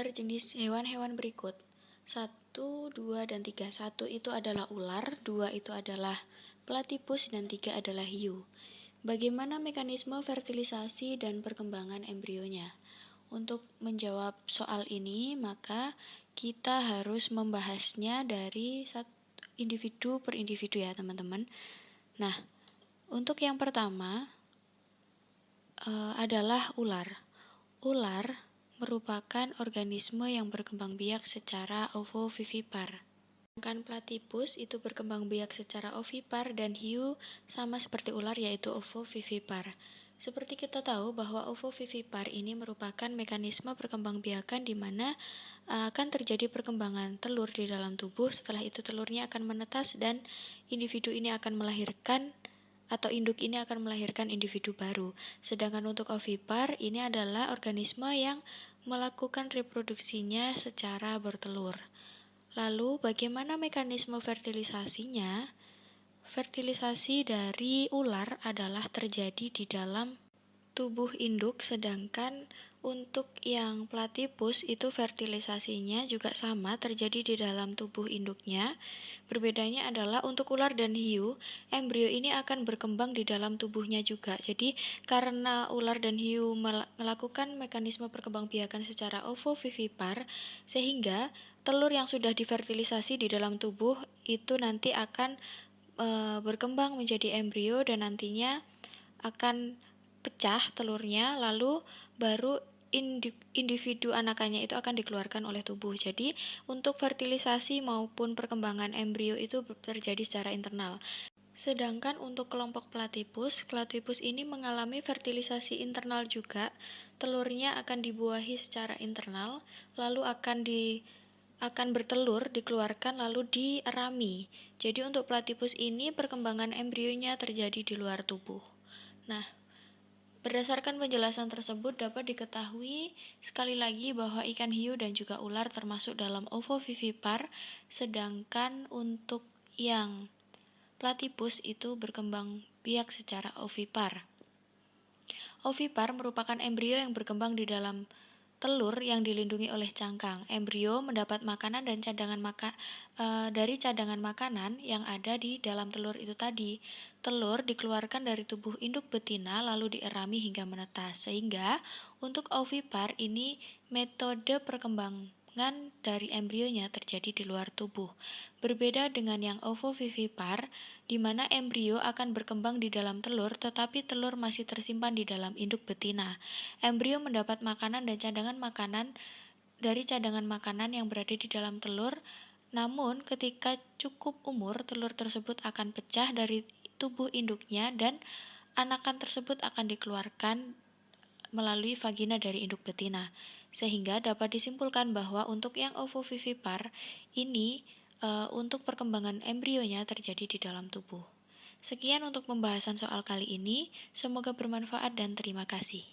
gambar jenis hewan-hewan berikut. 1, 2, dan 3. 1 itu adalah ular, 2 itu adalah platypus, dan 3 adalah hiu. Bagaimana mekanisme fertilisasi dan perkembangan embrionya? Untuk menjawab soal ini, maka kita harus membahasnya dari individu per individu ya teman-teman. Nah, untuk yang pertama adalah ular. Ular merupakan organisme yang berkembang biak secara ovovivipar. Sedangkan platypus itu berkembang biak secara ovipar dan hiu sama seperti ular yaitu ovovivipar. Seperti kita tahu bahwa ovovivipar ini merupakan mekanisme perkembangbiakan di mana akan terjadi perkembangan telur di dalam tubuh. Setelah itu telurnya akan menetas dan individu ini akan melahirkan atau induk ini akan melahirkan individu baru. Sedangkan untuk ovipar ini adalah organisme yang melakukan reproduksinya secara bertelur. Lalu bagaimana mekanisme fertilisasinya? Fertilisasi dari ular adalah terjadi di dalam tubuh induk, sedangkan untuk yang platypus itu fertilisasinya juga sama terjadi di dalam tubuh induknya. Berbedanya adalah untuk ular dan hiu, embrio ini akan berkembang di dalam tubuhnya juga. Jadi karena ular dan hiu melakukan mekanisme perkembangbiakan secara ovovivipar, sehingga telur yang sudah divertilisasi di dalam tubuh itu nanti akan berkembang menjadi embrio dan nantinya akan pecah telurnya, lalu baru individu anakannya itu akan dikeluarkan oleh tubuh. Jadi untuk fertilisasi maupun perkembangan embrio itu terjadi secara internal. Sedangkan untuk kelompok platypus ini mengalami fertilisasi internal juga. Telurnya akan dibuahi secara internal, lalu akan bertelur, dikeluarkan lalu dierami. Jadi untuk platypus ini perkembangan embrionya terjadi di luar tubuh. Nah, berdasarkan penjelasan tersebut dapat diketahui sekali lagi bahwa ikan hiu dan juga ular termasuk dalam ovovivipar, sedangkan untuk yang platypus itu berkembang biak secara ovipar. Ovipar merupakan embrio yang berkembang di dalam telur yang dilindungi oleh cangkang. Embrio mendapat makanan dan dari cadangan makanan yang ada di dalam telur itu tadi. Telur dikeluarkan dari tubuh induk betina lalu dierami hingga menetas. Sehingga untuk ovipar ini metode perkembangan dari embrionya terjadi di luar tubuh. Berbeda dengan yang ovovivipar, di mana embrio akan berkembang di dalam telur tetapi telur masih tersimpan di dalam induk betina. Embrio mendapat makanan dan cadangan makanan dari cadangan makanan yang berada di dalam telur, namun ketika cukup umur, telur tersebut akan pecah dari tubuh induknya dan anakan tersebut akan dikeluarkan melalui vagina dari induk betina. Sehingga dapat disimpulkan bahwa untuk yang ovovivipar ini untuk perkembangan embrionya terjadi di dalam tubuh. Sekian untuk pembahasan soal kali ini, semoga bermanfaat dan terima kasih.